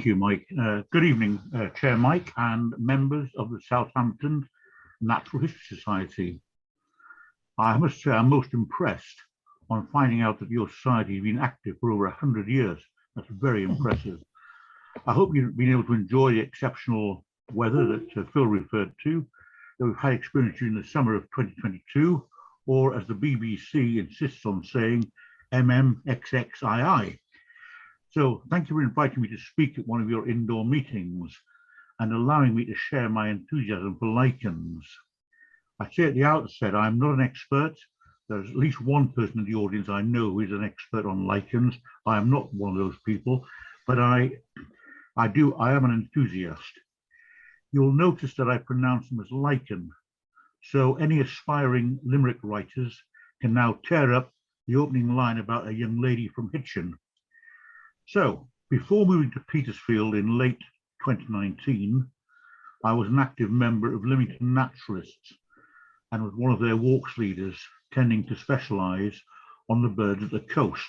Thank you, Mike. Good evening, Chair Mike and members of the Southampton Natural History Society. I must say I'm most impressed on finding out that your society has been active for over 100 years. That's very impressive. I hope you've been able to enjoy the exceptional weather that Phil referred to, that we've had experience during the summer of 2022, or as the BBC insists on saying, MMXXII. So thank you for inviting me to speak at one of your indoor meetings and allowing me to share my enthusiasm for lichens. I say at the outset, I'm not an expert. There's at least one person in the audience I know who is an expert on lichens. I am not one of those people, but I am an enthusiast. You'll notice that I pronounce them as lichen. So any aspiring limerick writers can now tear up the opening line about a young lady from Hitchin. So before moving to Petersfield in late 2019, I was an active member of Leamington Naturalists and was one of their walks leaders, tending to specialise on the birds at the coast.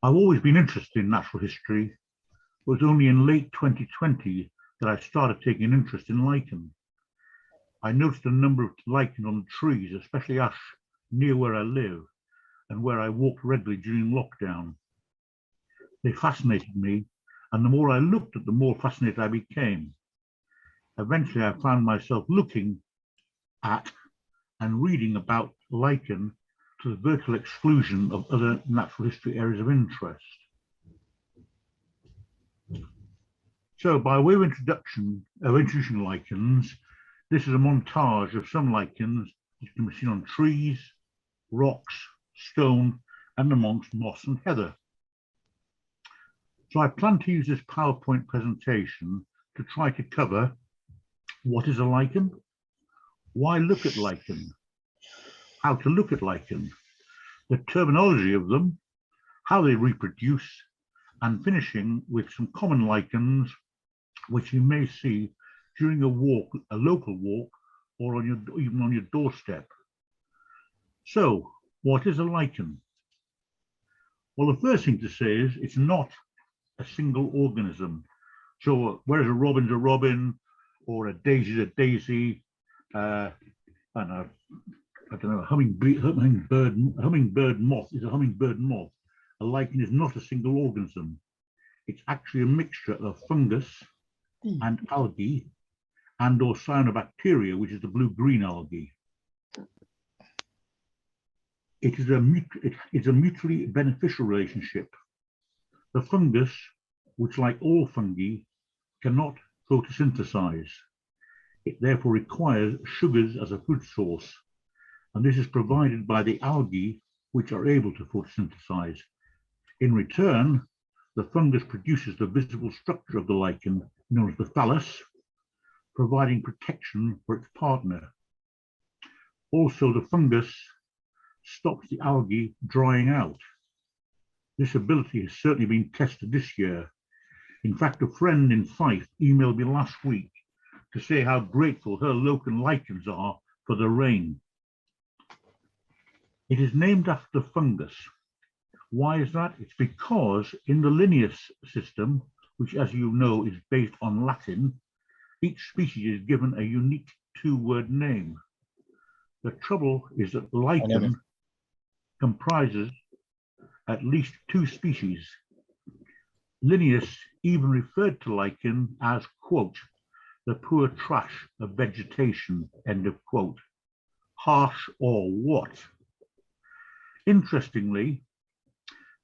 I've always been interested in natural history. It was only in late 2020 that I started taking an interest in lichen. I noticed a number of lichens on the trees, especially ash, near where I live and where I walked regularly during lockdown. They fascinated me, and the more I looked at, the more fascinated I became. Eventually, I found myself looking at and reading about lichen to the virtual exclusion of other natural history areas of interest. So by way of introducing lichens, this is a montage of some lichens that can be seen on trees, rocks, stone, and amongst moss and heather. So I plan to use this PowerPoint presentation to try to cover what is a lichen, why look at lichen, how to look at lichen, the terminology of them, how they reproduce, and finishing with some common lichens which you may see during a walk, a local walk, or even on your doorstep. So what is a lichen? Well, the first thing to say is it's not a single organism. So whereas a robin's a robin, or a daisy's a daisy, and a hummingbird moth is a hummingbird moth. A lichen is not a single organism. It's actually a mixture of fungus and algae and or cyanobacteria, which is the blue-green algae. It's a mutually beneficial relationship. The fungus, which like all fungi, cannot photosynthesize. It therefore requires sugars as a food source, and this is provided by the algae, which are able to photosynthesize. In return, the fungus produces the visible structure of the lichen, known as the thallus, providing protection for its partner. Also, the fungus stops the algae drying out. This ability has certainly been tested this year. In fact, a friend in Fife emailed me last week to say how grateful her local lichens are for the rain. It is named after fungus. Why is that? It's because in the Linnaeus system, which as you know is based on Latin, each species is given a unique two-word name. The trouble is that lichen comprises at least two species. Linnaeus even referred to lichen as, quote, the poor trash of vegetation, end of quote. Harsh or what? Interestingly,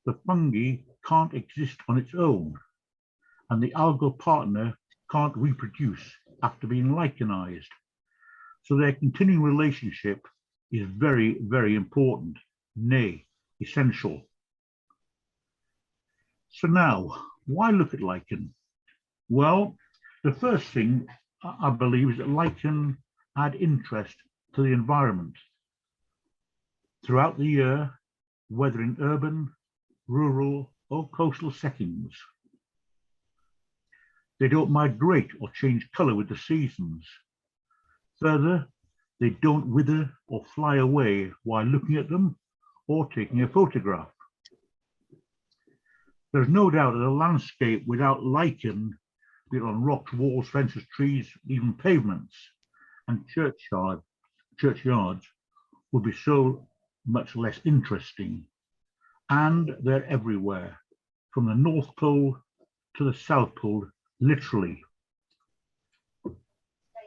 the fungi can't exist on its own, and the algal partner can't reproduce after being lichenized. So their continuing relationship is very, very important, nay, essential. So now, why look at lichen? Well, the first thing I believe is that lichen add interest to the environment. Throughout the year, whether in urban, rural, or coastal settings. They don't migrate or change colour with the seasons. Further, they don't wither or fly away while looking at them or taking a photograph. There's no doubt that a landscape without lichen, be it on rocks, walls, fences, trees, even pavements, and churchyards, would be so much less interesting. And they're everywhere, from the North Pole to the South Pole, literally.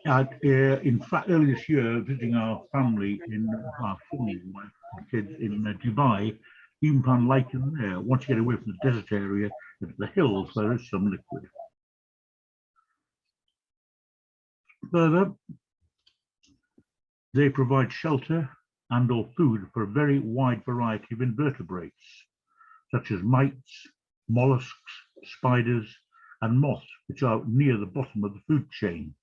In fact, early this year, visiting our family in our kids in Dubai, even found lichen there. Once you get away from the desert area, the hills, there is some liquid. Further, they provide shelter and or food for a very wide variety of invertebrates, such as mites, mollusks, spiders, and moths, which are near the bottom of the food chain.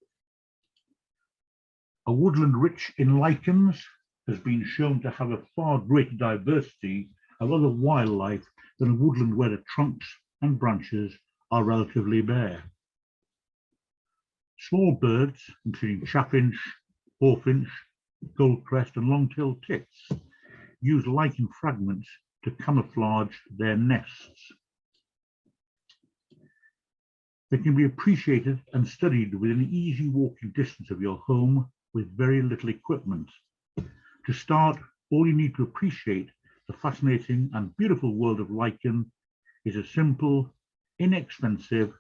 A woodland rich in lichens has been shown to have a far greater diversity of other wildlife than a woodland where the trunks and branches are relatively bare. Small birds, including chaffinch, hawfinch, goldcrest, and long-tailed tits, use lichen fragments to camouflage their nests. They can be appreciated and studied within easy walking distance of your home with very little equipment. To start, all you need to appreciate the fascinating and beautiful world of lichen is a simple, inexpensive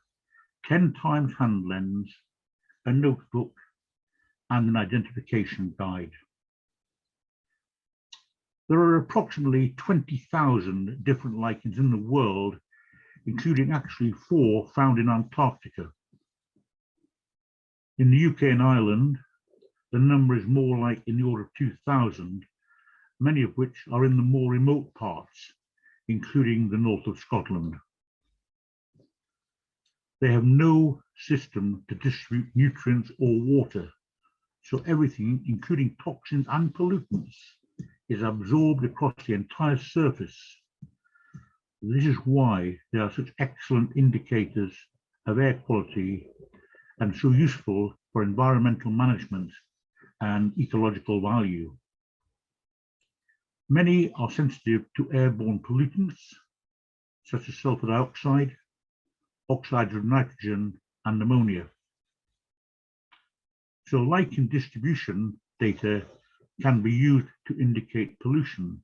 10 times hand lens, a notebook, and an identification guide. There are approximately 20,000 different lichens in the world, including actually 4 found in Antarctica. In the UK and Ireland, the number is more like in the order of 2,000, many of which are in the more remote parts, including the north of Scotland. They have no system to distribute nutrients or water, so everything, including toxins and pollutants, is absorbed across the entire surface. This is why they are such excellent indicators of air quality and so useful for environmental management and ecological value. Many are sensitive to airborne pollutants, such as sulfur dioxide, oxides of nitrogen, and ammonia. So lichen distribution data can be used to indicate pollution.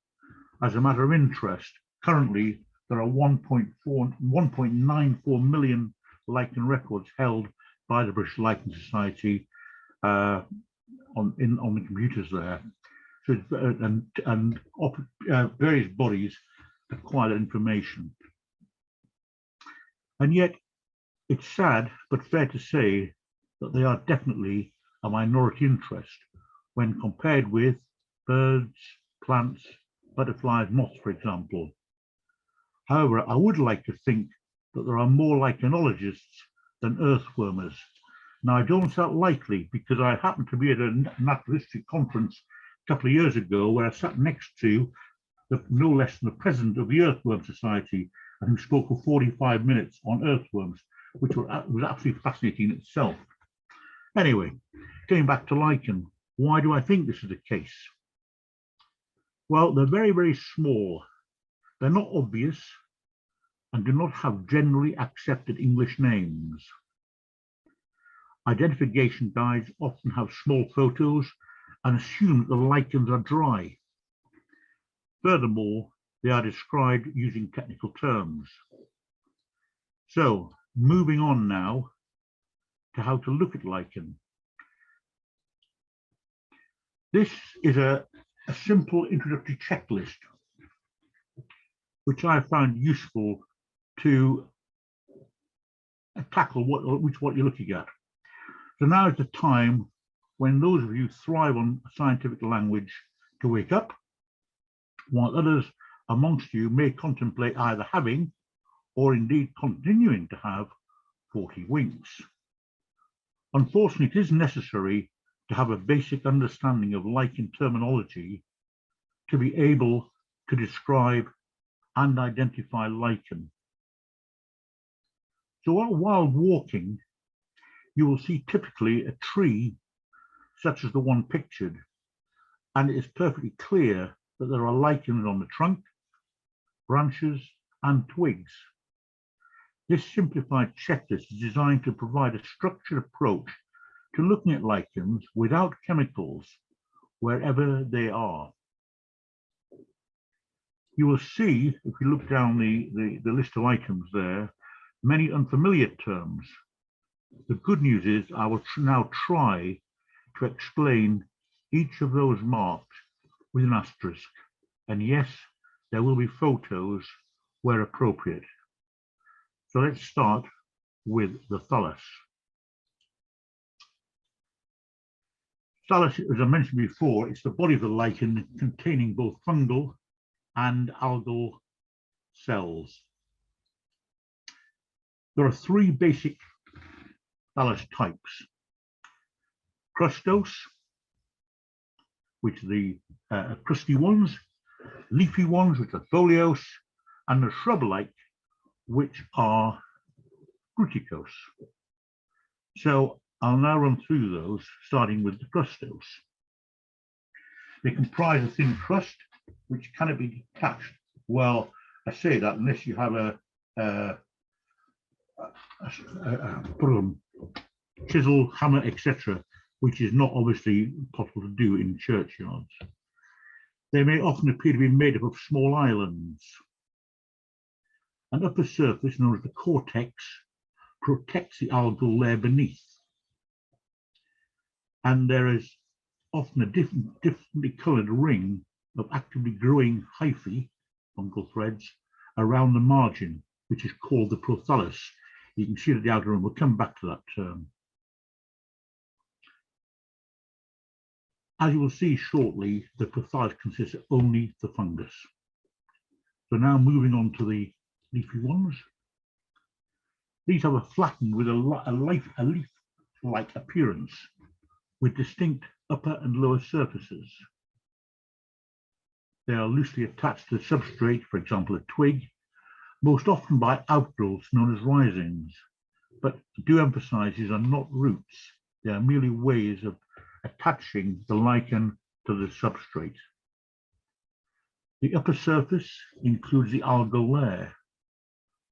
As a matter of interest, currently there are 1.94 million lichen records held by the British Lichen Society on the computers there. So various bodies acquire that information. And yet it's sad but fair to say that they are definitely a minority interest when compared with birds, plants, butterflies, moths, for example. However, I would like to think that there are more lichenologists than earthwormers. Now, I don't sound likely because I happened to be at a natural history conference a couple of years ago where I sat next to no less than the president of the Earthworm Society, and who spoke for 45 minutes on earthworms, which was absolutely fascinating in itself. Anyway, getting back to lichen, why do I think this is the case? Well, they're very, very small. They're not obvious and do not have generally accepted English names. Identification guides often have small photos and assume that the lichens are dry. Furthermore, they are described using technical terms. So, moving on now to how to look at lichen. This is a simple introductory checklist, which I found useful to tackle what you're looking at. So now is the time when those of you who thrive on scientific language to wake up, while others amongst you may contemplate either having or indeed continuing to have 40 winks. Unfortunately, it is necessary to have a basic understanding of lichen terminology to be able to describe and identify lichen. So while walking, you will see typically a tree such as the one pictured, and it is perfectly clear that there are lichens on the trunk, branches, and twigs. This simplified checklist is designed to provide a structured approach to looking at lichens without chemicals, wherever they are. You will see, if you look down the list of items there, many unfamiliar terms. The good news is I will now try to explain each of those marked with an asterisk. And yes, there will be photos where appropriate. So let's start with the thallus. Thallus, as I mentioned before, it's the body of the lichen containing both fungal and algal cells. There are three basic thallus types: crustose, which are the crusty ones, leafy ones, which are foliose, and the shrub-like, which are fruticose. So I'll now run through those, starting with the crustose. They comprise a thin crust, which cannot be detached. Well, I say that unless you have a chisel, hammer, etc., which is not obviously possible to do in churchyards. They may often appear to be made up of small islands. An upper surface known as the cortex protects the algal layer beneath. And there is often a differently coloured ring of actively growing hyphae, fungal threads, around the margin, which is called the prothallus. You can see the diagram. We'll come back to that term. As you will see shortly, the prothallus consists of only the fungus. So now moving on to the leafy ones. These have a flattened with a leaf-like appearance with distinct upper and lower surfaces. They are loosely attached to the substrate, for example, a twig, most often by outgrowths known as rhizines. But do emphasize these are not roots. They are merely ways of attaching the lichen to the substrate. The upper surface includes the algal layer,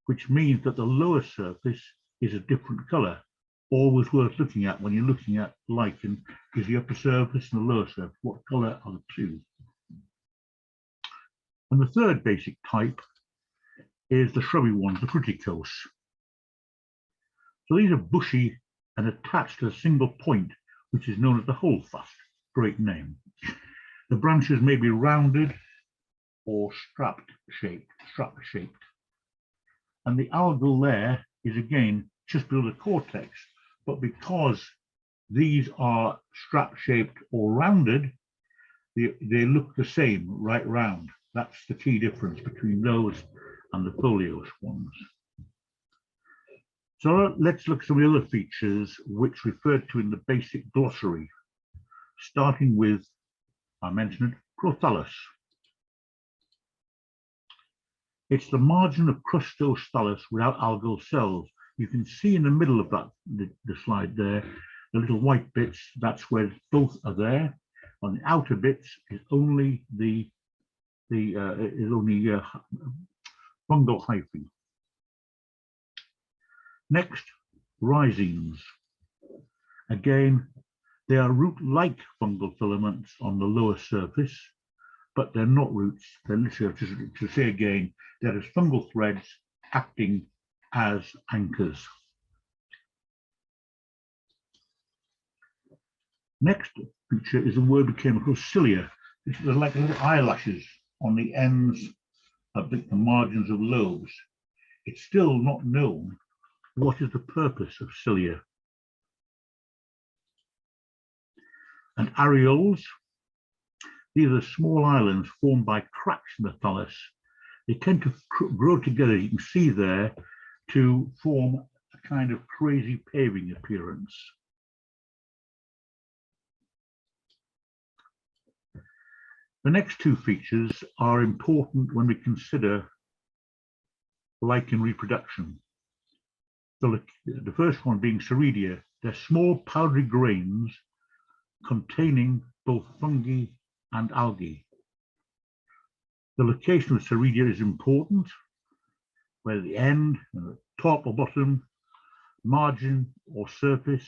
which means that the lower surface is a different color. Always worth looking at when you're looking at lichen is the upper surface and the lower surface. What color are the two? And the third basic type is the shrubby ones, the fruticose. So these are bushy and attached to a single point, which is known as the holdfast. Great name. The branches may be rounded or strap shaped. And the algal layer is again just below the cortex, but because these are strap-shaped or rounded, they look the same right round. That's the key difference between those and the foliose ones. So let's look at some of the other features which referred to in the basic glossary, starting with, I mentioned it, prothallus. It's the margin of crustose thallus without algal cells. You can see in the middle of that the slide there, the little white bits. That's where both are there. On the outer bits is only the fungal hyphae. Next, rhizines. Again, they are root-like fungal filaments on the lower surface, but they're not roots. They're literally, to say again, they're just fungal threads acting as anchors. Next feature is a word we came across, cilia. This is like little eyelashes on the ends of the margins of lobes. It's still not known what is the purpose of cilia. And areoles, these are small islands formed by cracks in the thallus. They tend to grow together, you can see there, to form a kind of crazy paving appearance. The next two features are important when we consider lichen reproduction. The first one being ceridia. They're small powdery grains containing both fungi and algae. The location of ceridia is important. whether the end, top or bottom, margin or surface.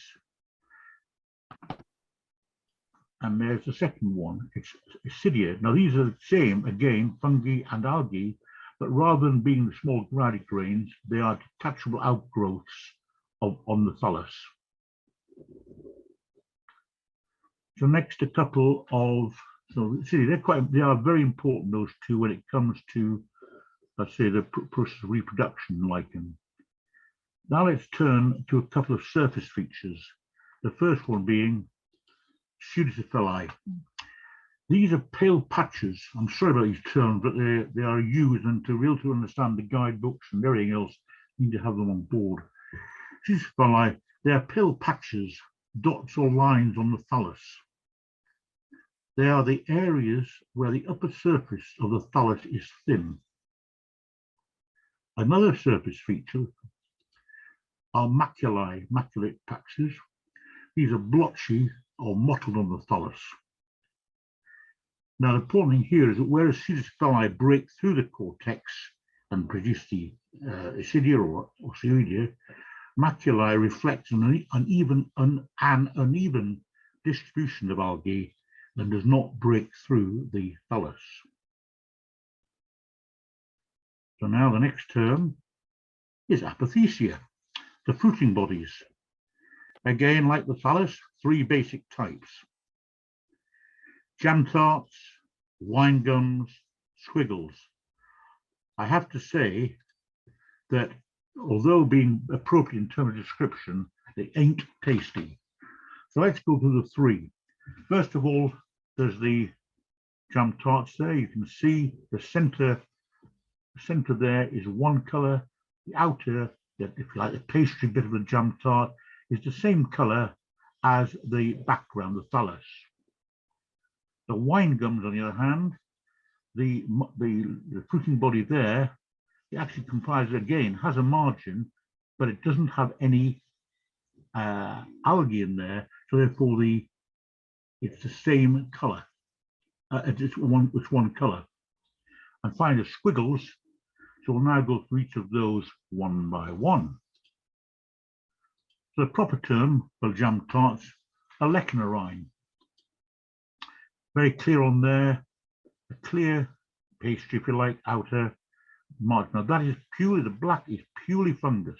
And there's the second one, it's Isidia. Now these are the same, again, fungi and algae, but rather than being the small gradic grains, they are detachable outgrowths on the thallus. So next, a couple of, so see, they are very important, those two, when it comes to, let's say, the process of reproduction in lichen. Now let's turn to a couple of surface features. The first one being pseudophyllae. These are pale patches. I'm sorry about these terms, but they are used, and to be able to understand the guidebooks and everything else, you need to have them on board. Pseudophyllae, they are pale patches, dots or lines on the thallus. They are the areas where the upper surface of the thallus is thin. Another surface feature are maculae, maculate patches. These are blotchy or mottled on the thallus. Now, the important thing here is that whereas pseudophyllae break through the cortex and produce the Isidia or Osioidea, maculae reflects an uneven distribution of algae and does not break through the thallus. So now the next term is apothecia, the fruiting bodies. Again, like the thallus, three basic types: jam tarts, wine gums, squiggles. I have to say that although being appropriate in terms of description, they ain't tasty. So let's go to the three. First of all, there's the jam tarts there. You can see the center there is one color. The outer, if you like, the pastry bit of the jam tart is the same color as the background, the thallus. The wine gums, on the other hand, the fruiting body there, it actually comprises, again, has a margin, but it doesn't have any algae in there, so therefore it's the same color. It's one color. And finally, the squiggles. So we'll now go through each of those one by one. So the proper term for jam tarts are leccanorrhine. Very clear on there, a clear pastry, if you like, outer margin. Now that is purely, the black is purely fungus,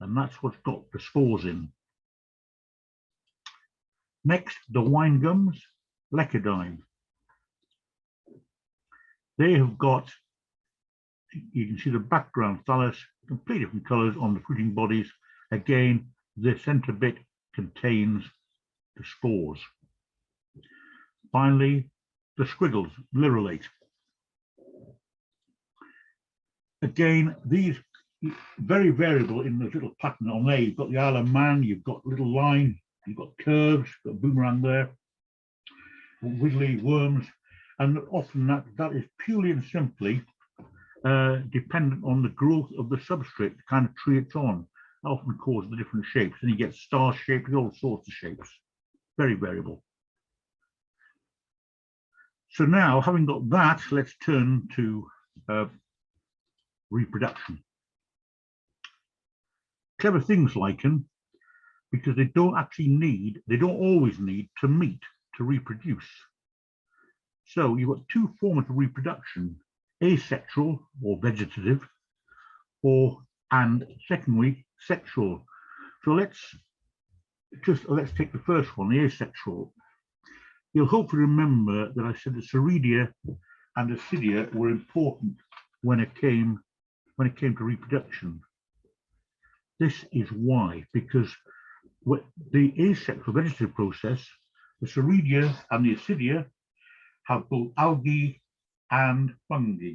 and that's what's got the spores in. Next, the wine gums, lecidine. They have got, you can see the background thallus, completely different colors on the fruiting bodies. Again, the center bit contains the spores. Finally, the squiggles, lirolate. Again, these very variable in the little pattern on there. You've got the Isle of Man, you've got little line, you've got curves, you've got a boomerang there, wiggly worms, and often that is purely and simply dependent on the growth of the substrate, the kind of tree it's on. That often causes the different shapes, and you get star shapes, all sorts of shapes, very variable. So now, having got that, let's turn to reproduction. Clever things, lichen, because they don't always need to meet to reproduce. So you've got two forms of reproduction: asexual or vegetative, and secondly, sexual. So let's take the first one, the asexual. You'll hopefully remember that I said that Souridia and Isidia were important when it came to reproduction. This is why, because the asexual vegetative process, the Souridia and the Isidia have both algae and fungi.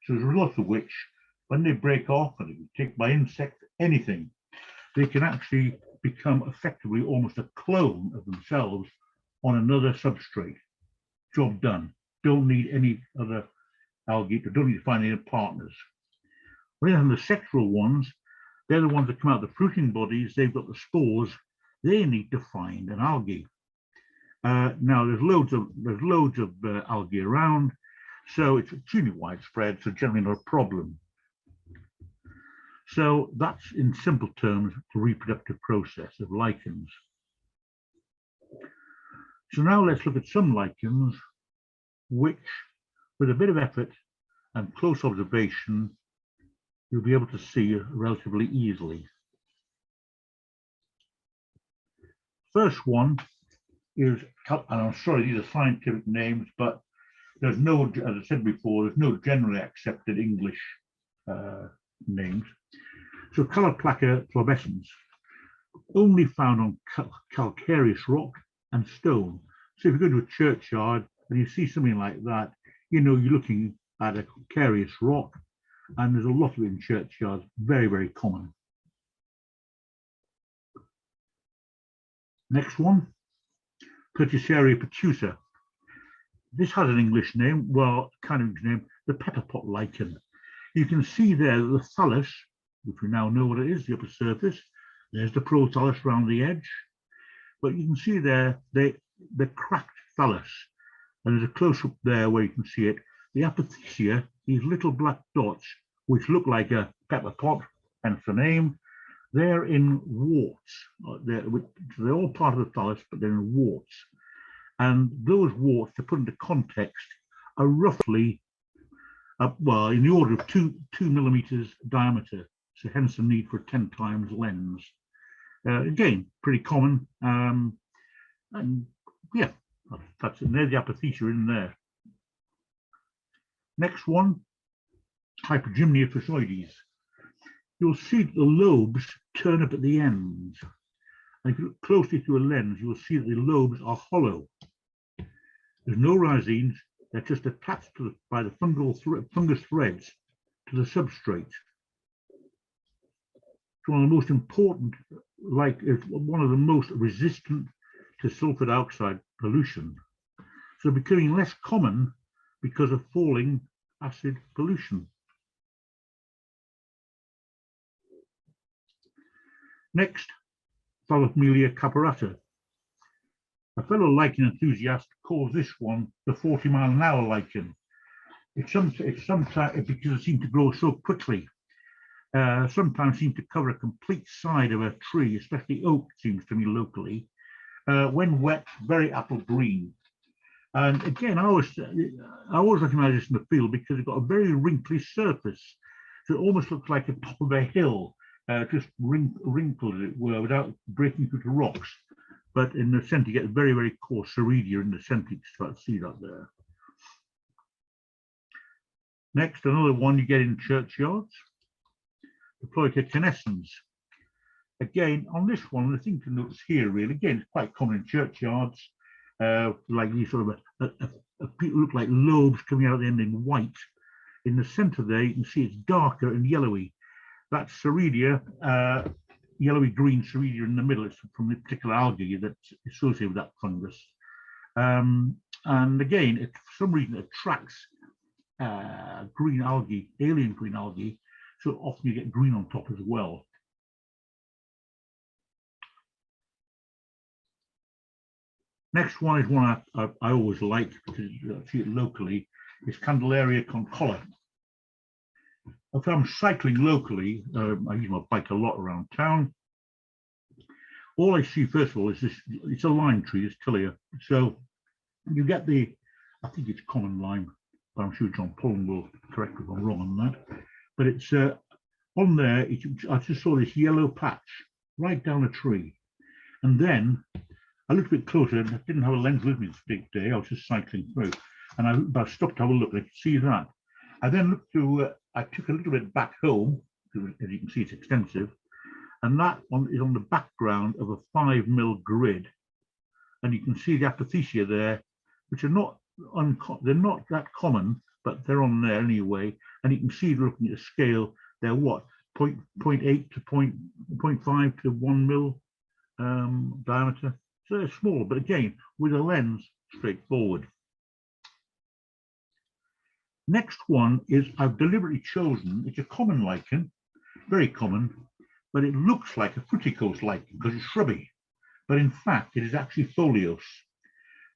So as a result of which, when they break off and they take by insect, anything, they can actually become effectively almost a clone of themselves on another substrate. Job done. Don't need any other algae, don't need to find any partners. When the sexual ones, they're the ones that come out of the fruiting bodies, they've got the spores, they need to find an algae. Now there's loads of algae around, so it's extremely widespread, so generally not a problem. So that's, in simple terms, the reproductive process of lichens. So now let's look at some lichens which, with a bit of effort and close observation, you'll be able to see relatively easily. First one is, and I'm sorry, these are scientific names, but there's no, as I said before, there's no generally accepted English names. So Caloplaca florescens, only found on calcareous rock and stone. So if you go to a churchyard and you see something like that, you know you're looking at a calcareous rock, and there's a lot of it in churchyards, very, very common. Next one, Curtisaria petusa. This has an English name, well, kind of English name, the pepperpot lichen. You can see there the thallus, which we now know what it is, the upper surface. There's the prothallus around the edge. But you can see there the cracked thallus. And there's a close-up there where you can see it. The apothecia, these little black dots, which look like a pepper pot, hence the name, they're in warts. They're all part of the thallus, but they're in warts. And those warts, to put into context, are roughly, well, in the order of 2 millimeters diameter. So hence the need for a 10 times lens. Again, pretty common. And yeah, that's it. There's the apothecia in there. Next one, Hypergymnea phacoides. You'll see the lobes turn up at the ends. And if you look closely through a lens, you'll see that the lobes are hollow. There's no rhizines, they're just attached to by the fungus threads to the substrate. It's one of the most important, it's one of the most resistant to sulfur dioxide pollution. So becoming less common because of falling acid pollution. Next, Thalopmelia caparata. A fellow lichen enthusiast calls this one the 40-mile-an-hour lichen. It's sometimes because it seems to grow so quickly. Sometimes seems to cover a complete side of a tree, especially oak, seems to me locally. When wet, very apple green. And again, I always recognize this in the field because it's got a very wrinkly surface. So it almost looks like the top of a hill, just wrinkled, as it were, without breaking through to rocks. But in the centre, you get very, very coarse ceridia in the centre. You start to see that there. Next, another one you get in churchyards, the Ploica canescens. Again, on this one, the thing to notice here, really, again, it's quite common in churchyards, like these sort of look like lobes coming out at the end in white. In the centre there, you can see it's darker and yellowy. That's ceridia, yellowy green ceridia in the middle. It's from the particular algae that's associated with that fungus. And again, it, for some reason, it attracts green algae, alien green algae. So often you get green on top as well. Next one is one I always like because I see it locally. It's Candelaria concolor. If I'm cycling locally, I use my bike a lot around town. All I see, first of all, is this, it's a lime tree, this tilia. So you get the, I think it's common lime, but I'm sure John Pullen will correct me if I'm wrong on that. But it's on there, I just saw this yellow patch right down a tree. And then I looked a bit closer, and I didn't have a lens with me this big day, I was just cycling through. And I stopped to have a look, and I could see that. I then looked through, I took a little bit back home, as you can see, it's extensive. And that one is on the background of a 5 mil grid. And you can see the apothecia there, which are not they're not that common, but they're on there anyway. And you can see, looking at the scale, they're what, 0.8 to 0.5 to 1 mil diameter. So they're small, but again, with a lens, straightforward. Next one is, I've deliberately chosen, it's a common lichen, very common, but it looks like a fruticose lichen because it's shrubby. But in fact, it is actually foliose.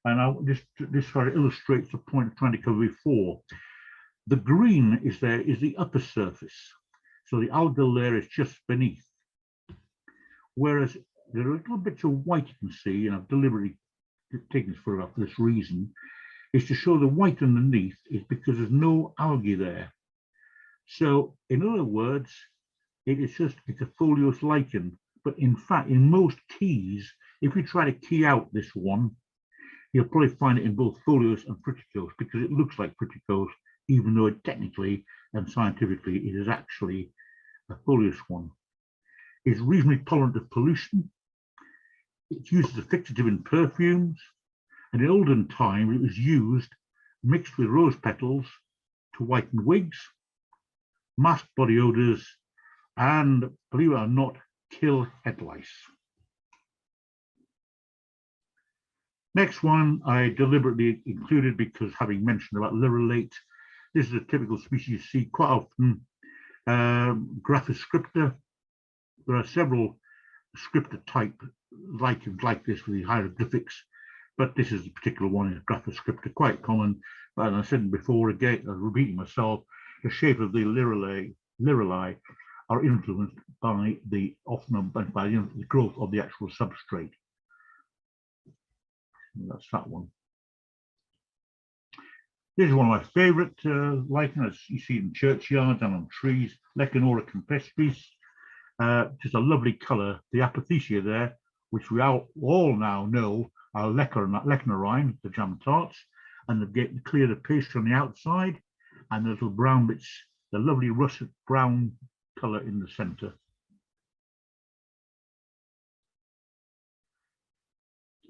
And this sort of illustrates the point I'm trying to cover before. The green is there, is the upper surface. So the algal layer is just beneath. Whereas there are little bits of white you can see, and I've deliberately taken this photograph for this reason, is to show the white underneath is because there's no algae there. So in other words, it's a foliose lichen. But in fact, in most keys, if you try to key out this one, you'll probably find it in both foliose and fructicose because it looks like fructicose, even though it technically and scientifically it is actually a foliose one. It's reasonably tolerant of pollution. It's used as a fixative in perfumes. And in olden time, it was used mixed with rose petals to whiten wigs, mask body odors, and, believe it or not, kill head lice. Next one I deliberately included because, having mentioned about lirolate, this is a typical species you see quite often. Graphoscripta. There are several scripta type lichens like this with the hieroglyphics, but this is a particular one, is Graphoscripta, quite common. But as I said before, again, I'm repeating myself, the shape of the liroli are influenced by the the growth of the actual substrate. And that's that one. This is one of my favourite lichens. You see it in churchyards and on trees, Lecanora campestris. Just a lovely colour. The apothecia there, which we all now know are lecanorine, the jam tarts, and they get the clear the pastry on the outside, and the little brown bits, the lovely russet brown colour in the centre.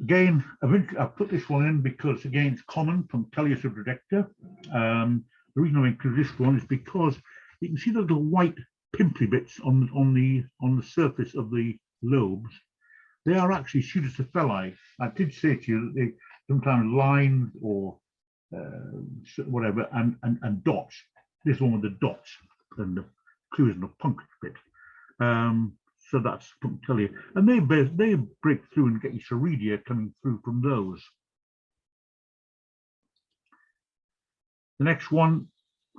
Again, I've put this one in because, again, it's common from Tellius rhododecta. The reason I include this one is because you can see the little white pimply bits on the surface of the lobes. They are actually pseudocephalli. I did say to you that they sometimes lines or whatever and dots. This one with the dots and the clues and the punctured bit. So that's punctelia, and they break through and get your Soredia coming through from those. The next one,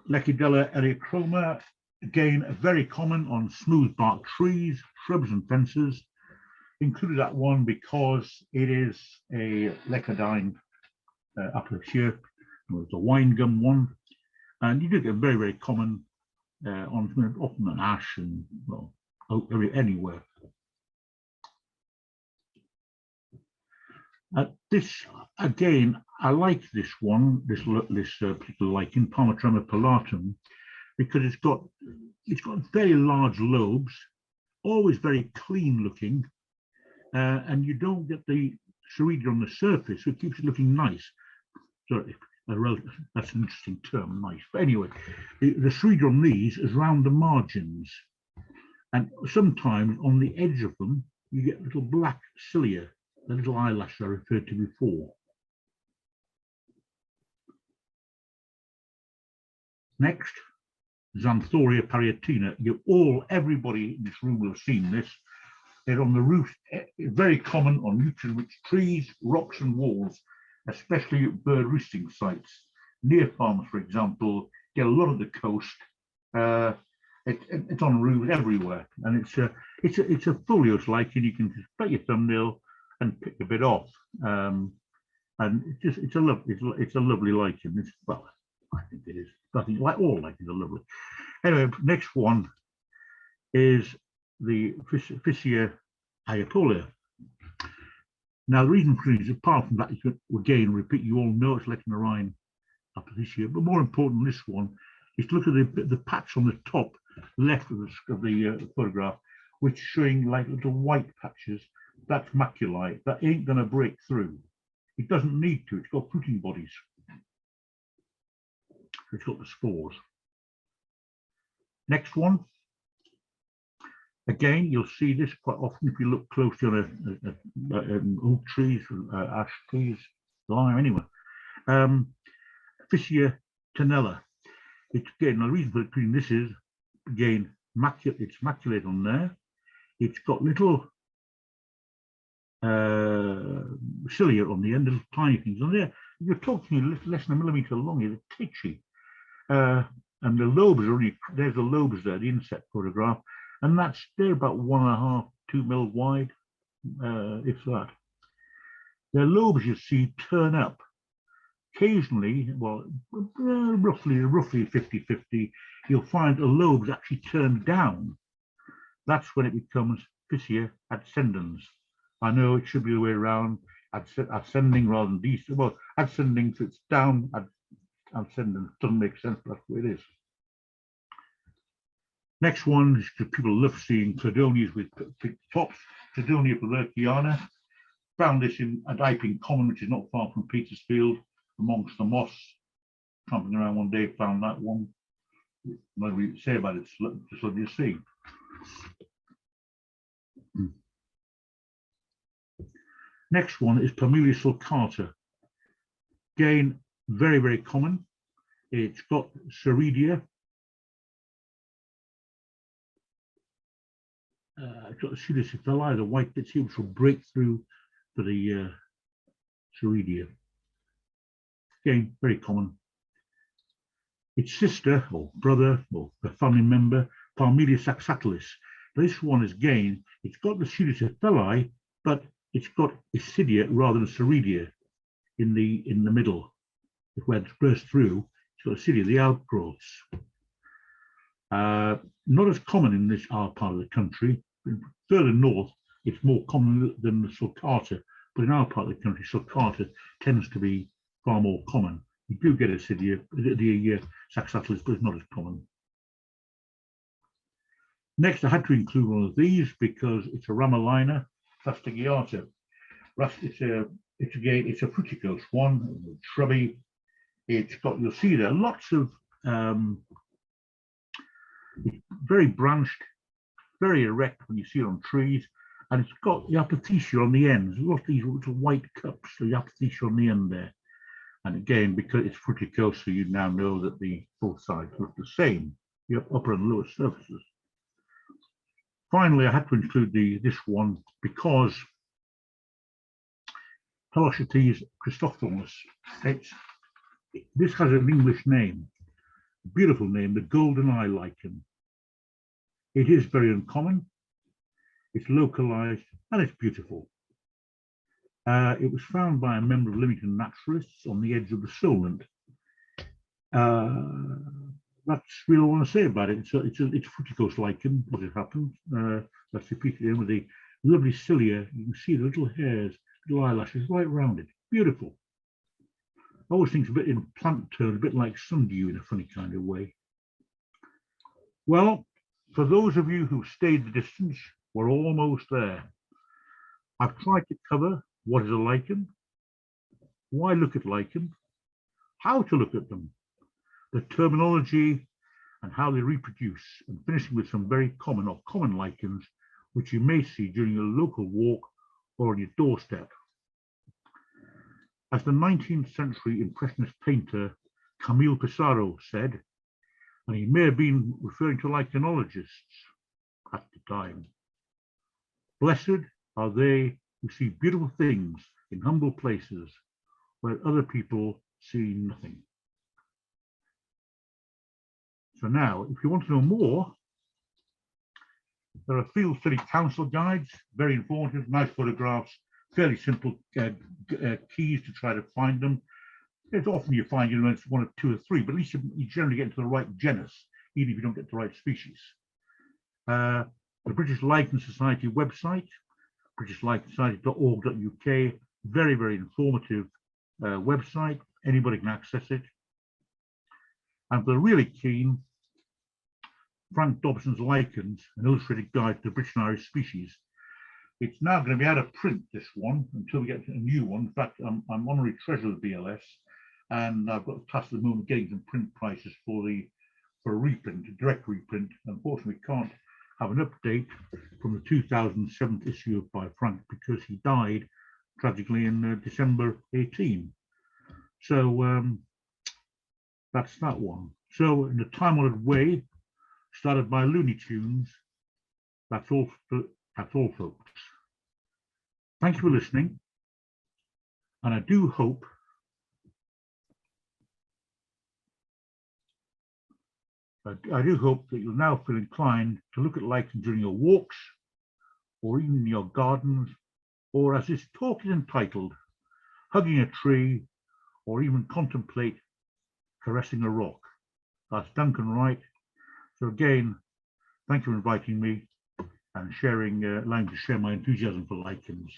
Lecidella eriochroma, again very common on smooth bark trees, shrubs and fences. Included that one because it is a Lecardine apothecia. It's a wine gum one, and you do get very, very common on often an ash and, well, anywhere. This again, I like this one, this particular lichen, Palmatrema pilatum, because it's got very large lobes, always very clean looking, and you don't get the Soredia on the surface, so it keeps it looking nice. Sorry, that's an interesting term, nice. But anyway, the Soredia on these is round the margins. And sometimes on the edge of them, you get little black cilia, the little eyelash I referred to before. Next, Xanthoria parietina. Everybody in this room will have seen this. They're on the roof, very common on nutrient-rich trees, rocks and walls, especially at bird roosting sites. Near farms, for example, get a lot of the coast. It's on roofs everywhere, and it's a foliose lichen. You can just put your thumbnail and pick a bit off, and it's a lovely lichen. Well, I think it is. I think like all lichens are lovely. Anyway, next one is the Physia iapolia. Now, the reason for this, apart from that, is again repeat. You all know it's Lecanorine apothecia, but more important than this one is to look at the patch on the top left of the photograph, which is showing like little white patches. That's maculae. That ain't going to break through. It doesn't need to. It's got fruiting bodies. It's got the spores. Next one. Again, you'll see this quite often if you look closely on oak trees, ash trees, lime, anyway. Physia tenella. It's again, the reason for including this is, again, it's maculate on there. It's got little cilia on the end, little tiny things on there. If you're talking less than a millimetre long, it'll take you. And the lobes are only, there's the lobes there, the inset photograph, and they're about 1.5, 2 mil wide, if that. Their lobes, you see, turn up. Occasionally, well, roughly 50-50, you'll find a lobe actually turned down. That's when it becomes Physia ascendens. I know it should be the way around, ascending rather than descending. Well, ascending, so it's down, ascendens doesn't make sense, but that's the way it is. Next one is because people love seeing cladonias with big tops. Cladonia palerciana. Found this in a Iping Common, which is not far from Petersfield, amongst the moss. Tramping around one day, found that one. What we say about it, just let you see. Next one is Palmelia sulcata. Again, very, very common. It's got Ceredia. It's got the pseudociphelli, the white bits here, which will break through to the Ceredia. Again, very common. Its sister or brother or a family member, Palmelia saxatilis. This one is again, it's got the pseudociphelli, but it's got Isidia rather than Ceredia in the middle. Where it's burst through, it's got Isidia, the outgrowths. Not as common in this our part of the country. Further north, it's more common than the sulcata, but in our part of the country, sulcata tends to be far more common. You do get Isidia, the saxatilis, but it's not as common. Next, I had to include one of these because it's a Ramalina fastigiata. It's a fruticose one, shrubby. It's got, you'll see there, lots of very branched, very erect when you see it on trees, and it's got the apothecia on the ends. Lots of these little white cups, the apothecia on the end there. And again, because it's fruticose, so you now know that the both sides look the same, the upper and lower surfaces. Finally, I had to include this one because Pelochates Christophermus. This has an English name, beautiful name, the golden eye lichen. It is very uncommon, it's localized, and it's beautiful. It was found by a member of Leamington Naturalists on the edge of the Solent. That's really all I want to say about it. It's fruticose lichen, as it happens. That's repeated in with the lovely cilia. You can see the little hairs, little eyelashes right round it. Beautiful. I always think it's a bit in plant terms, a bit like sundew in a funny kind of way. Well, for those of you who've stayed the distance, we're almost there. I've tried to cover what is a lichen, why look at lichen, how to look at them, the terminology and how they reproduce, and finishing with some very common or common lichens, which you may see during a local walk or on your doorstep. As the 19th century Impressionist painter Camille Pissarro said, and he may have been referring to lichenologists at the time, blessed are they who see beautiful things in humble places where other people see nothing. So now, if you want to know more, there are Field Study Council guides, very informative, nice photographs, fairly simple keys to try to find them. It's often you find, you know, it's one of two or three, but at least you generally get into the right genus, even if you don't get the right species. The British Lichen Society website, britishlichensociety.org.uk, very, very informative website. Anybody can access it. And for the really keen, Frank Dobson's Lichens, an illustrated guide to British and Irish species. It's now going to be out of print, this one, until we get a new one. In fact, I'm honorary treasurer of the BLS, and I've got the task at the moment getting some print prices for a reprint, a direct reprint. Unfortunately, we can't have an update from the 2007 issue by Frank because he died tragically in December 18. So that's that one. So in a time-honored way, started by Looney Tunes. That's all, folks. Thank you for listening, and I do hope I do hope that you'll now feel inclined to look at lichens during your walks, or even in your gardens, or as this talk is entitled, hugging a tree, or even contemplate caressing a rock. That's Duncan Wright. So again, thank you for inviting me and allowing me to share my enthusiasm for lichens.